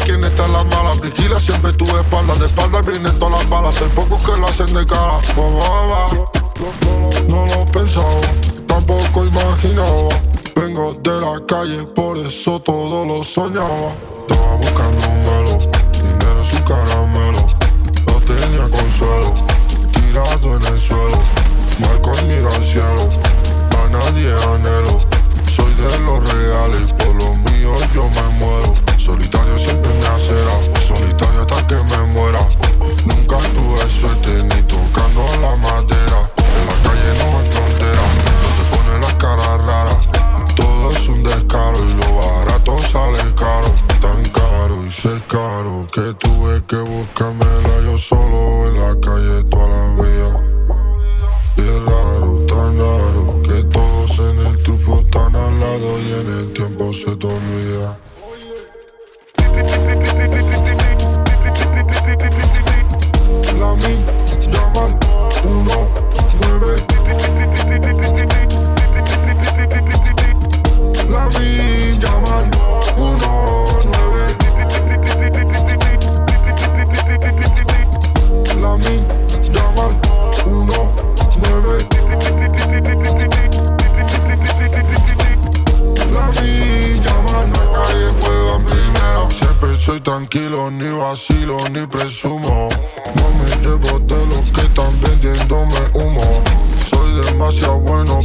quién está en las malas. Vigila siempre tu espalda, de espalda vienen todas las balas. Hay pocos que lo hacen de cara. No lo pensaba, tampoco imaginaba. Vengo de la calle, por eso todo lo soñaba. Estaba buscando un velo, dinero en su caramelo. No tenía consuelo, tirado en el suelo. Marco y miro al cielo, a nadie anhelo. Soy de los reales, por lo mío yo me muero. Solitario siempre me acera, solitario hasta que me muera. Nunca tuve suerte ni tocando la madera. En la calle no hay frontera, no te ponen las caras raras. Todo es un descaro y lo barato sale caro. Tan caro y sé caro que tuve que buscármela yo solo en la calle toda la vida. Y es raro, tan raro que todos en el trufo están al lado y en el tiempo se te olvida. La min llaman 1-9. La min llaman 1-9. La min llaman 1-9. La min llaman, la calle juegan primero. Siempre soy tranquilo, ni vacilo, ni presumo. No me llevo de los que están vendiéndome humo. Soy demasiado bueno.